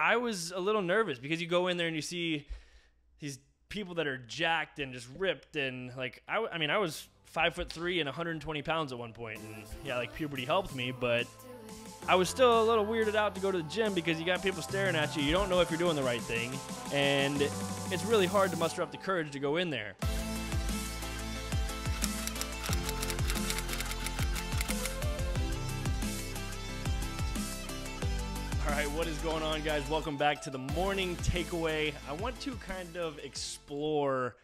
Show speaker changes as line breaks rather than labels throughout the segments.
I was a little nervous because you go in there and you see these people that are jacked and just ripped, and like I mean I was 5'3" and 120 pounds at one point, and yeah, like puberty helped me, but I was still a little weirded out to go to the gym because you got people staring at you. You don't know if you're doing the right thing, and it's really hard to muster up the courage to go in there. All right, what is going on, guys? Welcome back to the morning takeaway. I want to kind of explore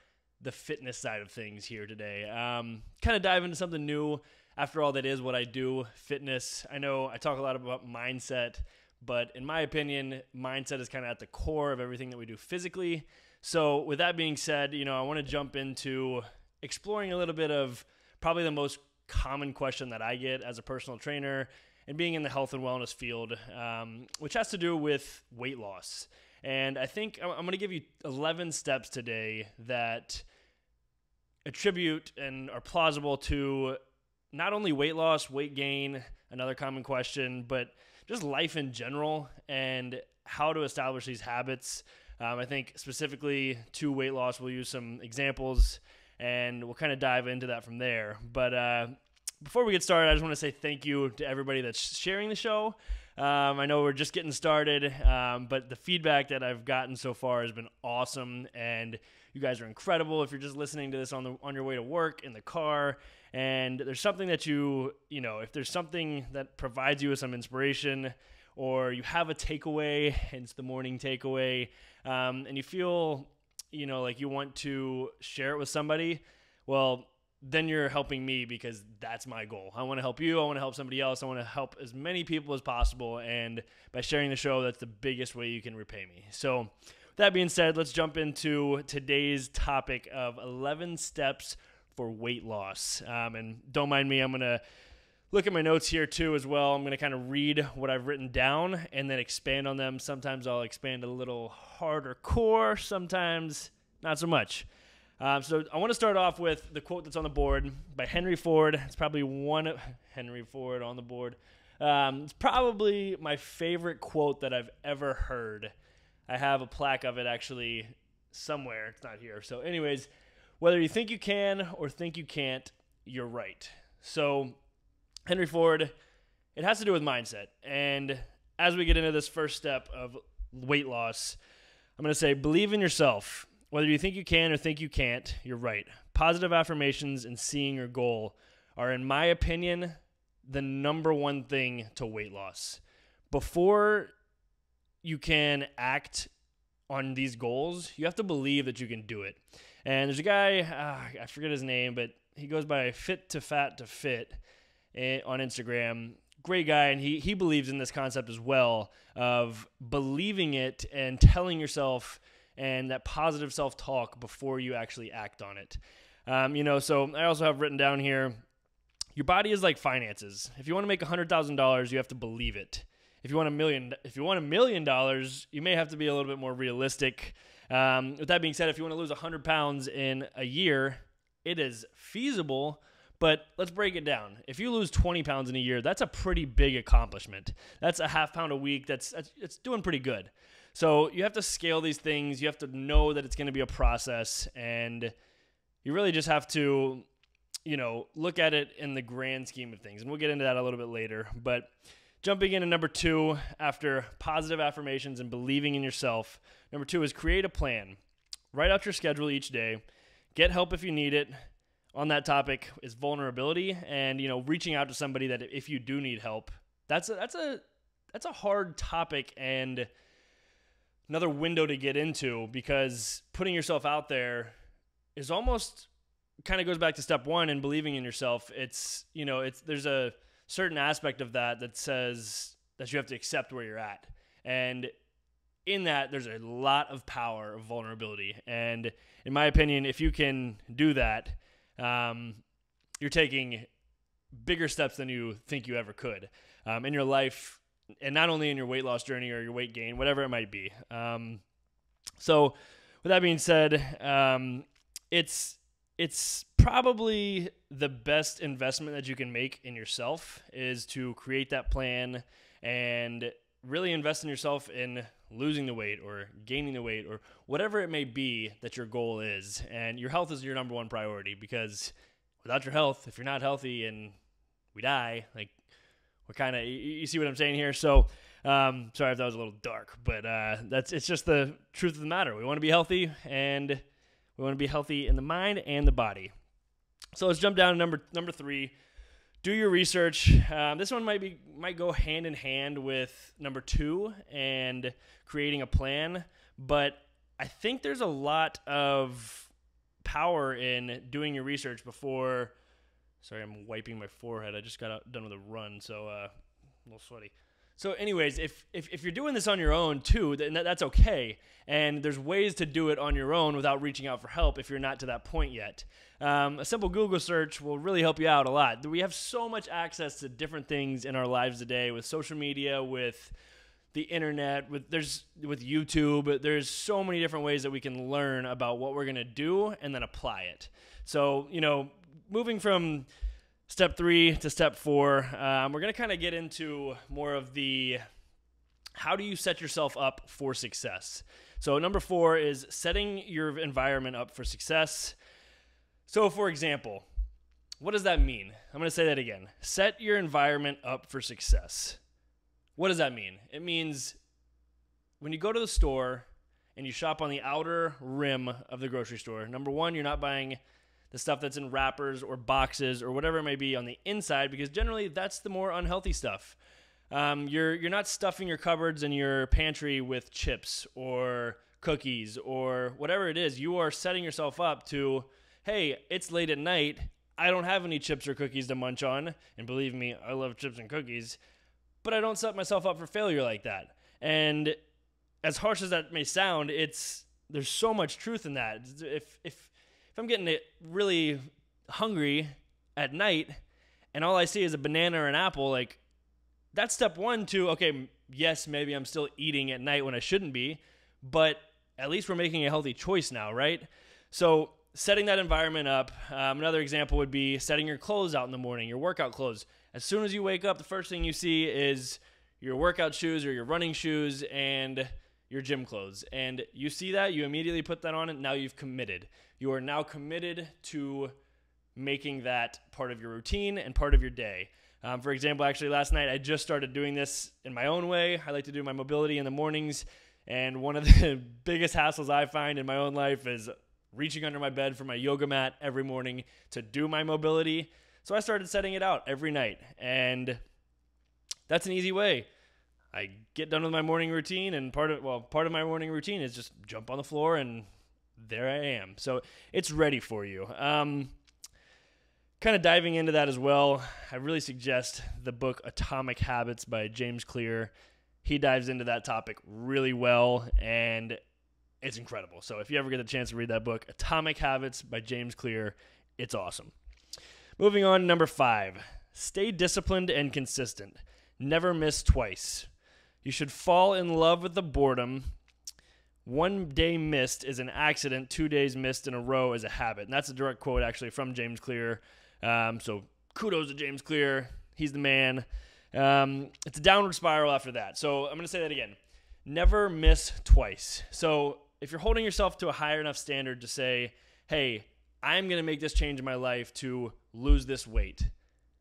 the fitness side of things here today. Kind of dive into something new. After all, that is what I do, fitness. I know I talk a lot about mindset, but in my opinion, mindset is kind of at the core of everything that we do physically. So with that being said, I want to jump into exploring a little bit of probably the most common question that I get as a personal trainer and being in the health and wellness field, which has to do with weight loss. And I think I'm going to give you 11 steps today that attribute and are plausible to not only weight loss, weight gain, another common question, but just life in general and how to establish these habits. I think specifically to weight loss, we'll use some examples and we'll kind of dive into that from there. But before we get started, I just want to say thank you to everybody that's sharing the show. I know we're just getting started, but the feedback that I've gotten so far has been awesome, and you guys are incredible. If you're just listening to this on your way to work, in the car, and there's something that if there's something that provides you with some inspiration, or you have a takeaway, hence the morning takeaway, and you feel, like you want to share it with somebody, well, then you're helping me because that's my goal. I want to help you. I want to help somebody else. I want to help as many people as possible. And by sharing the show, that's the biggest way you can repay me. So with that being said, let's jump into today's topic of 11 steps for weight loss. And don't mind me, I'm going to look at my notes here too as well. I'm going to kind of read what I've written down and then expand on them. Sometimes I'll expand a little harder core, sometimes not so much. So I want to start off with the quote that's on the board by Henry Ford. It's probably Henry Ford on the board. It's probably my favorite quote that I've ever heard. I have a plaque of it actually somewhere. It's not here. So anyways, whether you think you can or think you can't, you're right. So Henry Ford, it has to do with mindset. And as we get into this first step of weight loss, I'm going to say believe in yourself. Whether you think you can or think you can't, you're right. Positive affirmations and seeing your goal are, in my opinion, the number one thing to weight loss. Before you can act on these goals, you have to believe that you can do it. And there's a guy, I forget his name, but he goes by Fit to Fat to Fit on Instagram. Great guy, and he believes in this concept as well of believing it and telling yourself and that positive self-talk before you actually act on it. So I also have written down here, your body is like finances. If you want to make $100,000, you have to believe it. If you want $1 million, you may have to be a little bit more realistic. With that being said, if you want to lose 100 pounds in a year, it is feasible, but let's break it down. If you lose 20 pounds in a year, that's a pretty big accomplishment. That's a half pound a week. It's doing pretty good. So you have to scale these things. You have to know that it's going to be a process, and you really just have to, look at it in the grand scheme of things. And we'll get into that a little bit later. But jumping into number 2, after positive affirmations and believing in yourself, number 2 is create a plan. Write out your schedule each day. Get help if you need it. On that topic is vulnerability and, reaching out to somebody that if you do need help. That's a hard topic and another window to get into, because putting yourself out there is almost kind of goes back to step 1 and believing in yourself. There's a certain aspect of that says that you have to accept where you're at. And in that, there's a lot of power of vulnerability. And in my opinion, if you can do that, you're taking bigger steps than you think you ever could in your life, and not only in your weight loss journey or your weight gain, whatever it might be. So with that being said, it's probably the best investment that you can make in yourself is to create that plan and really invest in yourself in losing the weight or gaining the weight or whatever it may be that your goal is. And your health is your number one priority, because without your health, if you're not healthy and we die, like, we're kind of, you see what I'm saying here? So, sorry if that was a little dark, but it's just the truth of the matter. We want to be healthy, and we want to be healthy in the mind and the body. So let's jump down to number 3. Do your research. This one might go hand in hand with number 2 and creating a plan, but I think there's a lot of power in doing your research before. Sorry, I'm wiping my forehead. I just got done with a run, so a little sweaty. So anyways, if you're doing this on your own too, then that's okay. And there's ways to do it on your own without reaching out for help if you're not to that point yet. A simple Google search will really help you out a lot. We have so much access to different things in our lives today, with social media, with the internet, with YouTube. There's so many different ways that we can learn about what we're going to do and then apply it. So, moving from step 3 to step 4, we're going to kind of get into more of the how do you set yourself up for success. So number 4 is setting your environment up for success. So for example, what does that mean? I'm going to say that again. Set your environment up for success. What does that mean? It means when you go to the store and you shop on the outer rim of the grocery store, number 1, you're not buying the stuff that's in wrappers or boxes or whatever it may be on the inside, because generally that's the more unhealthy stuff. You're not stuffing your cupboards and your pantry with chips or cookies or whatever it is. You are setting yourself up to, hey, it's late at night. I don't have any chips or cookies to munch on. And believe me, I love chips and cookies, but I don't set myself up for failure like that. And as harsh as that may sound, there's so much truth in that. If I'm getting it really hungry at night and all I see is a banana or an apple, like, that's step 1 to, okay, yes, maybe I'm still eating at night when I shouldn't be, but at least we're making a healthy choice now, right? So setting that environment up. Another example would be setting your clothes out in the morning, your workout clothes. As soon as you wake up, the first thing you see is your workout shoes or your running shoes and your gym clothes. And you see that, you immediately put that on, and now you've committed. You are now committed to making that part of your routine and part of your day. For example, actually last night, I just started doing this in my own way. I like to do my mobility in the mornings, and one of the biggest hassles I find in my own life is reaching under my bed for my yoga mat every morning to do my mobility. So I started setting it out every night, and that's an easy way. I get done with my morning routine, and part of my morning routine is just jump on the floor, and there I am. So it's ready for you. Kind of diving into that as well, I really suggest the book Atomic Habits by James Clear. He dives into that topic really well, and it's incredible. So if you ever get the chance to read that book, Atomic Habits by James Clear, it's awesome. Moving on, number 5, stay disciplined and consistent. Never miss twice. You should fall in love with the boredom. 1 day missed is an accident. 2 days missed in a row is a habit. And that's a direct quote, actually, from James Clear. So kudos to James Clear. He's the man. It's a downward spiral after that. So I'm going to say that again. Never miss twice. So if you're holding yourself to a higher enough standard to say, hey, I'm going to make this change in my life to lose this weight.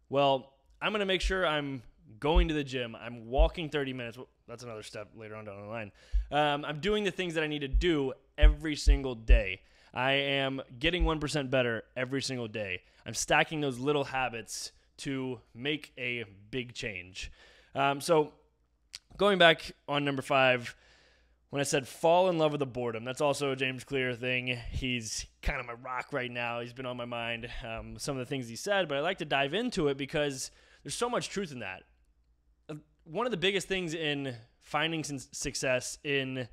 Well, I'm going to make sure I'm going to the gym. I'm walking 30 minutes. Well, that's another step later on down the line. I'm doing the things that I need to do every single day. I am getting 1% better every single day. I'm stacking those little habits to make a big change. So going back on number 5, when I said fall in love with the boredom, that's also a James Clear thing. He's kind of my rock right now. He's been on my mind, some of the things he said, but I like to dive into it because there's so much truth in that. One of the biggest things in finding success in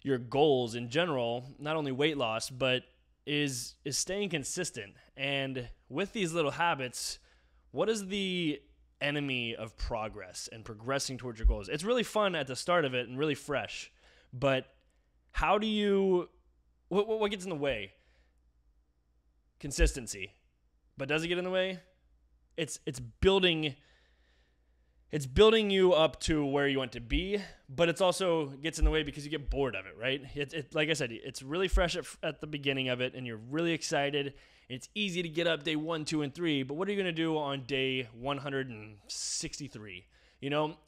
your goals in general, not only weight loss, but is staying consistent. And with these little habits, what is the enemy of progress and progressing towards your goals? It's really fun at the start of it and really fresh, but how do you, what gets in the way? Consistency. But does it get in the way? It's building it's building you up to where you want to be, but it's also gets in the way because you get bored of it, right? Like I said, it's really fresh at the beginning of it, and you're really excited. It's easy to get up day 1, 2, and 3, but what are you going to do on day 163?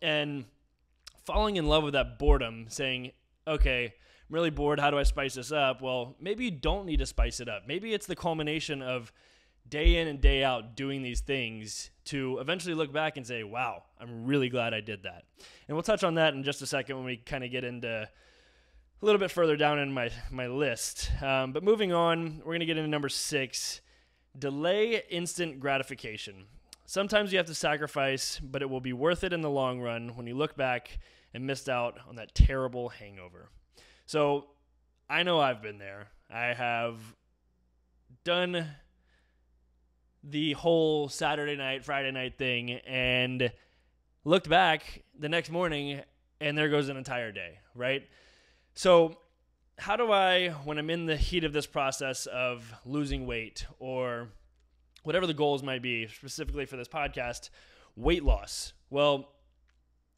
And falling in love with that boredom, saying, okay, I'm really bored. How do I spice this up? Well, maybe you don't need to spice it up. Maybe it's the culmination of day in and day out doing these things to eventually look back and say, wow, I'm really glad I did that. And we'll touch on that in just a second when we kind of get into a little bit further down in my list. But moving on, we're going to get into number 6, delay instant gratification. Sometimes you have to sacrifice, but it will be worth it in the long run when you look back and missed out on that terrible hangover. So I know I've been there. I have done the whole Saturday night, Friday night thing and looked back the next morning and there goes an entire day, right? So how do I, when I'm in the heat of this process of losing weight or whatever the goals might be, specifically for this podcast, weight loss? Well,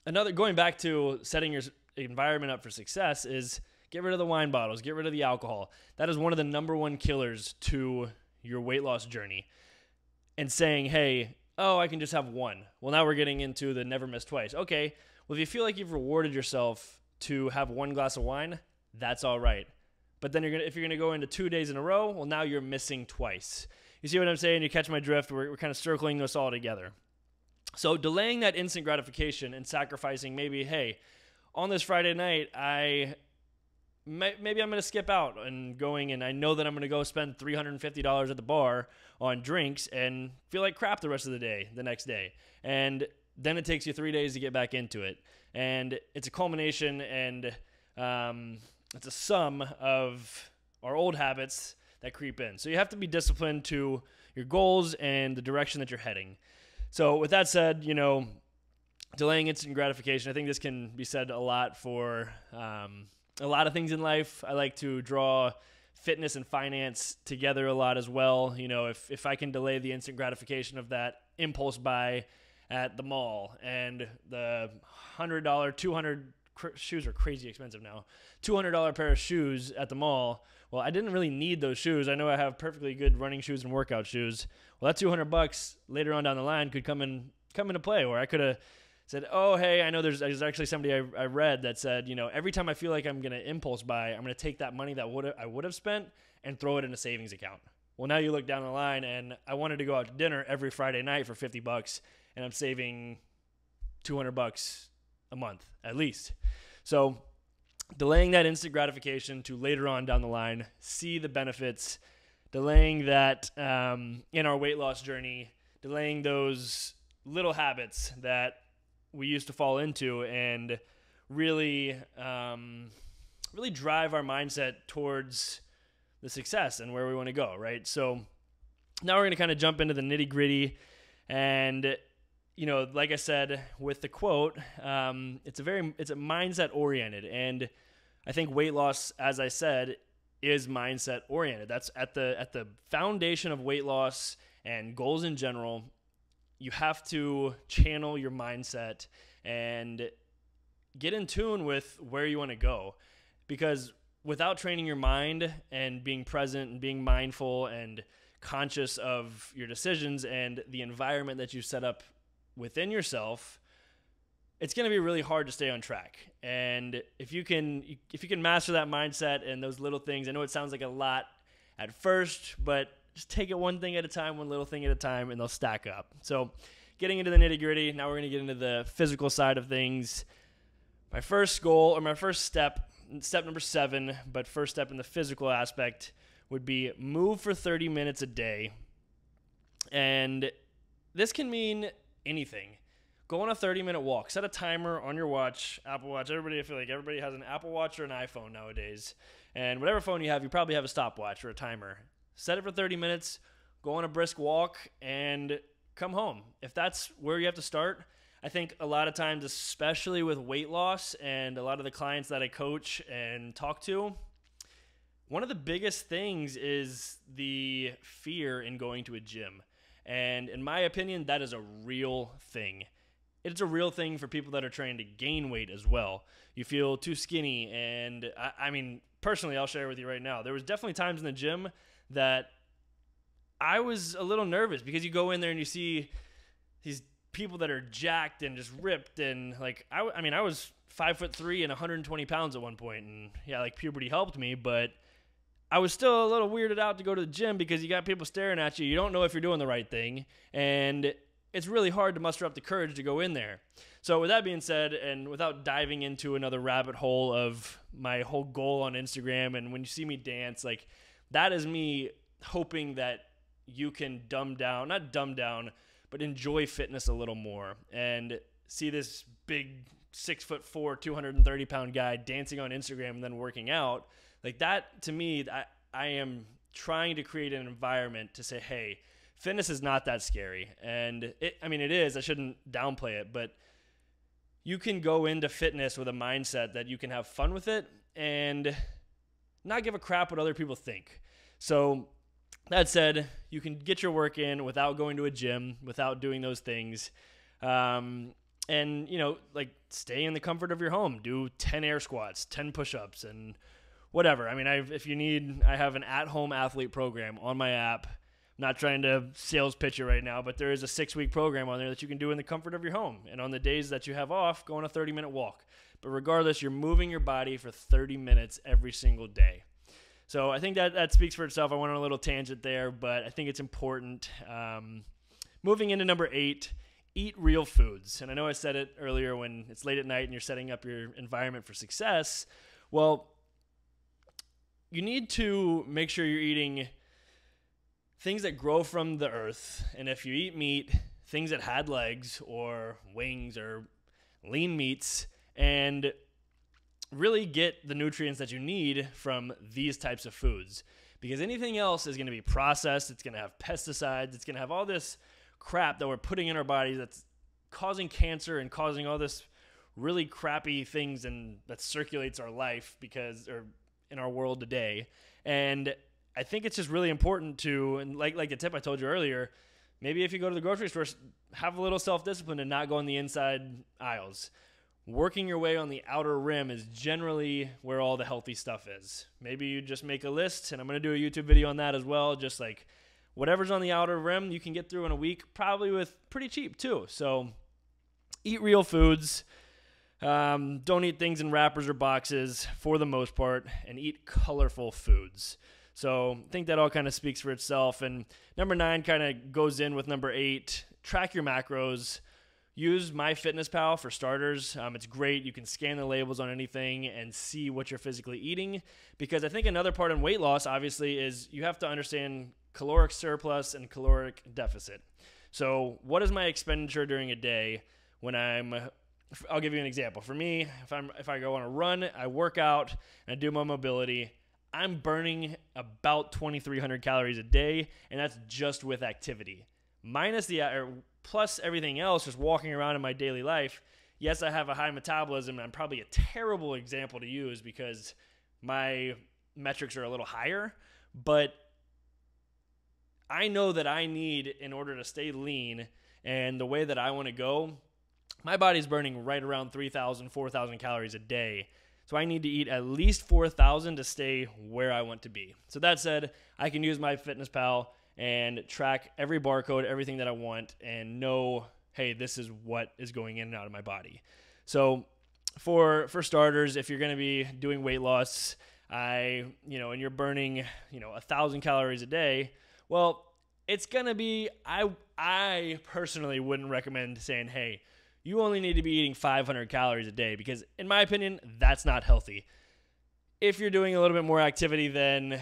going back to setting your environment up for success is get rid of the wine bottles, get rid of the alcohol. That is one of the number one killers to your weight loss journey. And saying, hey, I can just have one. Well, now we're getting into the never miss twice. Okay, well, if you feel like you've rewarded yourself to have one glass of wine, that's all right. But then if you're going to go into 2 days in a row, well, now you're missing twice. You see what I'm saying? You catch my drift? We're kind of circling this all together. So delaying that instant gratification and sacrificing maybe, hey, on this Friday night, maybe I'm going to skip out and I know that I'm going to go spend $350 at the bar on drinks and feel like crap the rest of the next day. And then it takes you 3 days to get back into it. And it's a culmination and it's a sum of our old habits that creep in. So you have to be disciplined to your goals and the direction that you're heading. So with that said, delaying instant gratification, I think this can be said a lot for a lot of things in life. I like to draw fitness and finance together a lot as well. If I can delay the instant gratification of that impulse buy at the mall and the $100, 200 shoes are crazy expensive now, $200 pair of shoes at the mall. Well, I didn't really need those shoes. I know I have perfectly good running shoes and workout shoes. Well, that $200 later on down the line could come into play, where I could have said, oh, hey, I know there's actually somebody I read that said, every time I feel like I'm going to impulse buy, I'm going to take that money that I would have spent and throw it in a savings account. Well, now you look down the line, and I wanted to go out to dinner every Friday night for $50, and I'm saving $200 a month at least. So delaying that instant gratification to later on down the line, see the benefits, delaying that in our weight loss journey, delaying those little habits that we used to fall into and really drive our mindset towards the success and where we want to go, right? So now we're going to kind of jump into the nitty gritty. And, like I said, with the quote, it's a mindset oriented. And I think weight loss, as I said, is mindset oriented. That's at the foundation of weight loss and goals in general. You have to channel your mindset and get in tune with where you want to go. Because without training your mind and being present and being mindful and conscious of your decisions and the environment that you set up within yourself, it's going to be really hard to stay on track. And if you can master that mindset and those little things, I know it sounds like a lot at first, but just take it one thing at a time, one little thing at a time, and they'll stack up. So getting into the nitty-gritty, now we're going to get into the physical side of things. My first goal, or my first step number 7, but first step in the physical aspect would be move for 30 minutes a day. And this can mean anything. Go on a 30-minute walk. Set a timer on your watch, Apple Watch. I feel like everybody has an Apple Watch or an iPhone nowadays. And whatever phone you have, you probably have a stopwatch or a timer. Set it for 30 minutes, go on a brisk walk, and come home. If that's where you have to start, I think a lot of times, especially with weight loss and a lot of the clients that I coach and talk to, one of the biggest things is the fear in going to a gym. And in my opinion, that is a real thing. it's a real thing for people that are trying to gain weight as well. You feel too skinny, and I mean, personally, I'll share with you right now. There was definitely times in the gym that I was a little nervous because you go in there and you see these people that are jacked and just ripped, and like I mean, I was 5'3" and 120 pounds at one point, and yeah, like puberty helped me, but I was still a little weirded out to go to the gym because you got people staring at you. You don't know if you're doing the right thing, and it's really hard to muster up the courage to go in there. So with that being said, and without diving into another rabbit hole of my whole goal on Instagram, and when you see me dance, like that is me hoping that you can not dumb down, but enjoy fitness a little more and see this big 6'4", 230 pound guy dancing on Instagram and then working out. Like that, to me, I am trying to create an environment to say, hey, fitness is not that scary. And it is. I shouldn't downplay it, but you can go into fitness with a mindset that you can have fun with it and not give a crap what other people think. So that said, you can get your work in without going to a gym, without doing those things. And, like stay in the comfort of your home. Do 10 air squats, 10 push-ups, and whatever. I mean, I have an at-home athlete program on my app. I'm not trying to sales pitch it right now, but there is a 6-week program on there that you can do in the comfort of your home. And on the days that you have off, go on a 30-minute walk. But regardless, you're moving your body for 30 minutes every single day. So I think that speaks for itself. I went on a little tangent there, but I think it's important. Moving into number 8, eat real foods. And I know I said it earlier when it's late at night and you're setting up your environment for success. Well, you need to make sure you're eating things that grow from the earth. And if you eat meat, things that had legs or wings or lean meats, and really get the nutrients that you need from these types of foods. Because anything else is going to be processed. It's going to have pesticides. It's going to have all this crap that we're putting in our bodies that's causing cancer and causing all this really crappy things and that circulates our life or in our world today. And I think it's just really important to, and like the tip I told you earlier, maybe if you go to the grocery store, have a little self-discipline and not go on the inside aisles. Working your way on the outer rim is generally where all the healthy stuff is. Maybe you just make a list, and I'm going to do a YouTube video on that as well, just like whatever's on the outer rim you can get through in a week, probably with pretty cheap too. So eat real foods. Don't eat things in wrappers or boxes for the most part, and eat colorful foods. So I think that all kind of speaks for itself. And number 9 kind of goes in with number 8. Track your macros. Use MyFitnessPal for starters. It's great. You can scan the labels on anything and see what you're physically eating. Because I think another part in weight loss, obviously, is you have to understand caloric surplus and caloric deficit. So what is my expenditure during a day when I'll give you an example. For me, if I go on a run, I work out, and I do my mobility, I'm burning about 2,300 calories a day, and that's just with activity. Plus everything else, just walking around in my daily life. Yes, I have a high metabolism, and I'm probably a terrible example to use because my metrics are a little higher, but I know that I need, in order to stay lean and the way that I want to go, my body's burning right around 3,000, 4,000 calories a day. So I need to eat at least 4,000 to stay where I want to be. So that said, I can use MyFitnessPal and track every barcode, everything that I want, and know, hey, this is what is going in and out of my body. So for starters, if you're going to be doing weight loss, and you're burning, 1,000 calories a day, well, it's going to be, I personally wouldn't recommend saying, hey, you only need to be eating 500 calories a day, because in my opinion, that's not healthy. If you're doing a little bit more activity than,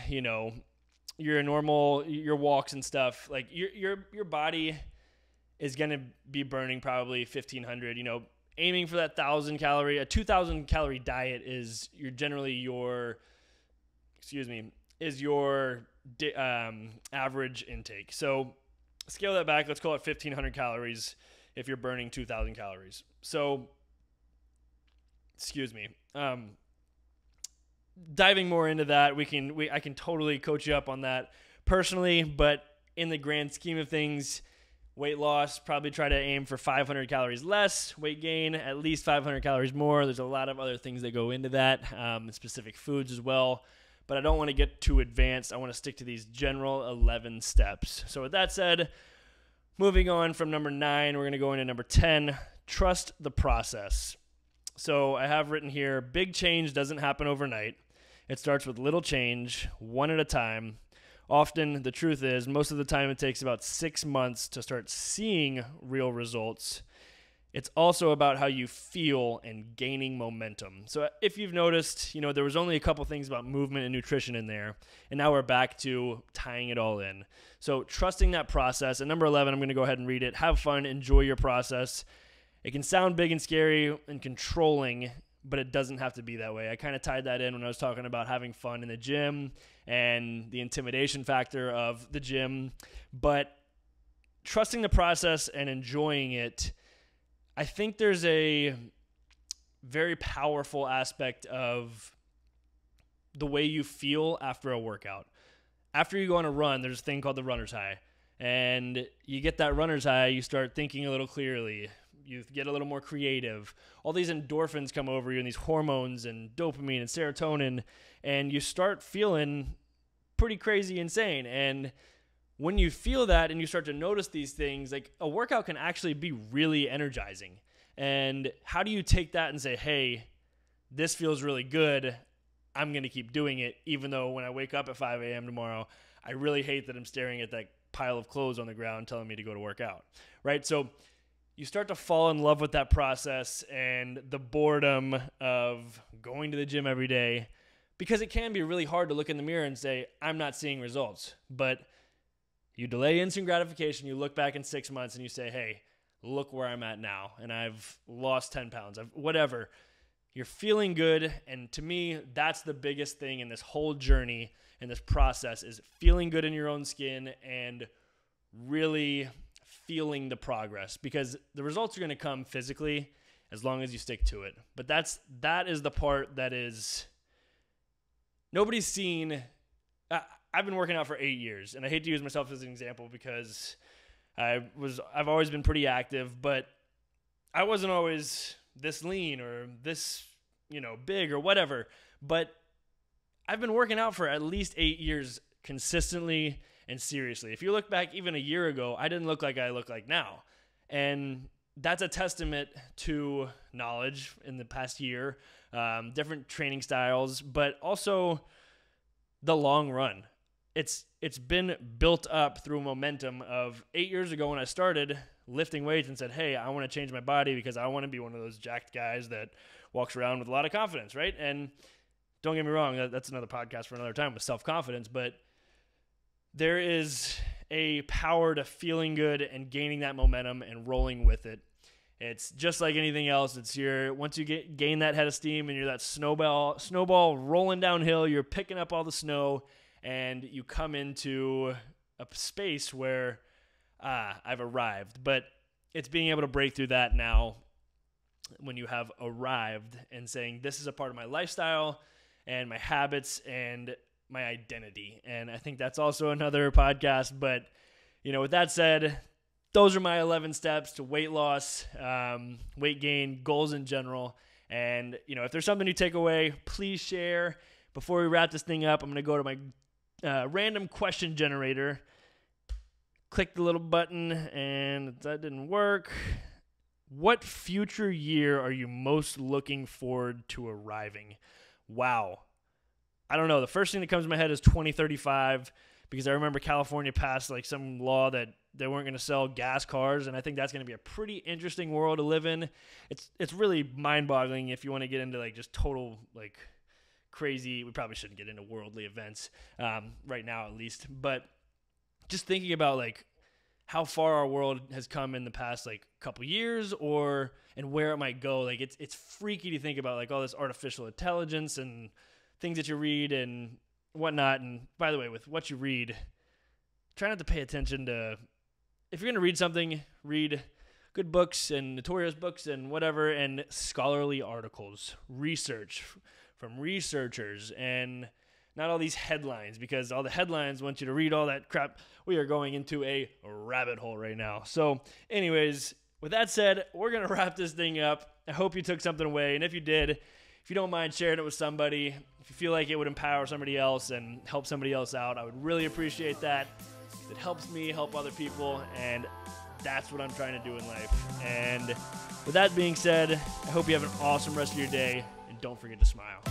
your walks and stuff, like your body is going to be burning probably 1,500, aiming for that 1,000 calorie, a 2,000 calorie diet is your average intake. So scale that back. Let's call it 1,500 calories if you're burning 2,000 calories. So, diving more into that, I can totally coach you up on that personally, but in the grand scheme of things, Weight loss, probably try to aim for 500 calories less. Weight gain, at least 500 calories more. There's a lot of other things that go into that, specific foods as well. But I don't want to get too advanced. I want to stick to these general 11 steps. So with that said, moving on from number 9, we're going to go into number 10, trust the process. So I have written here, big change doesn't happen overnight. It starts with little change, one at a time. Often, the truth is, most of the time it takes about 6 months to start seeing real results. It's also about how you feel and gaining momentum. So if you've noticed, there was only a couple things about movement and nutrition in there, and now we're back to tying it all in. So trusting that process. And number 11, I'm going to go ahead and read it. Have fun, enjoy your process. It can sound big and scary and controlling, but it doesn't have to be that way. I kind of tied that in when I was talking about having fun in the gym and the intimidation factor of the gym. But trusting the process and enjoying it, I think there's a very powerful aspect of the way you feel after a workout. After you go on a run, there's a thing called the runner's high. And you get that runner's high, you start thinking a little clearly. You get a little more creative. All these endorphins come over you and these hormones and dopamine and serotonin, and you start feeling pretty crazy insane. And when you feel that and you start to notice these things, like a workout can actually be really energizing. And how do you take that and say, hey, this feels really good. I'm going to keep doing it, even though when I wake up at 5 a.m. tomorrow, I really hate that I'm staring at that pile of clothes on the ground telling me to go to work out, right? So you start to fall in love with that process and the boredom of going to the gym every day, because it can be really hard to look in the mirror and say, I'm not seeing results. But you delay instant gratification, you look back in 6 months and you say, hey, look where I'm at now, and I've lost 10 pounds, whatever. You're feeling good, and to me, that's the biggest thing in this whole journey and this process is feeling good in your own skin and really feeling the progress, because the results are going to come physically as long as you stick to it. But that is the part that is nobody's seen. I've been working out for 8 years, and I hate to use myself as an example because I've always been pretty active, but I wasn't always this lean or this, big or whatever. But I've been working out for at least 8 years consistently and seriously. If you look back even a year ago, I didn't look like I look like now. And that's a testament to knowledge in the past year, different training styles, but also the long run. It's been built up through momentum of 8 years ago when I started lifting weights and said, hey, I want to change my body because I want to be one of those jacked guys that walks around with a lot of confidence, right? And don't get me wrong, that's another podcast for another time with self-confidence, but there is a power to feeling good and gaining that momentum and rolling with it. It's just like anything else. It's once you gain that head of steam and you're that snowball rolling downhill, you're picking up all the snow, and you come into a space where I've arrived. But it's being able to break through that now when you have arrived and saying, this is a part of my lifestyle and my habits and my identity. And I think that's also another podcast. But, with that said, those are my 11 steps to weight loss, weight gain, goals in general. And, if there's something you take away, please share. Before we wrap this thing up, I'm going to go to my random question generator. Click the little button, and that didn't work. What future year are you most looking forward to arriving? Wow. I don't know. The first thing that comes to my head is 2035, because I remember California passed some law that they weren't going to sell gas cars, and I think that's going to be a pretty interesting world to live in. It's really mind-boggling if you want to get into just total crazy. We probably shouldn't get into worldly events right now, at least, but just thinking about how far our world has come in the past couple years, and where it might go. It's freaky to think about all this artificial intelligence and things that you read and whatnot. And by the way, with what you read, try not to pay attention to, if you're going to read something, read good books and notorious books and whatever, and scholarly articles, research from researchers, and not all these headlines, because all the headlines want you to read all that crap. We are going into a rabbit hole right now. So anyways, with that said, we're going to wrap this thing up. I hope you took something away. And if you did, if you don't mind sharing it with somebody, if you feel like it would empower somebody else and help somebody else out, I would really appreciate that. It helps me help other people, and that's what I'm trying to do in life. And with that being said, I hope you have an awesome rest of your day, and don't forget to smile.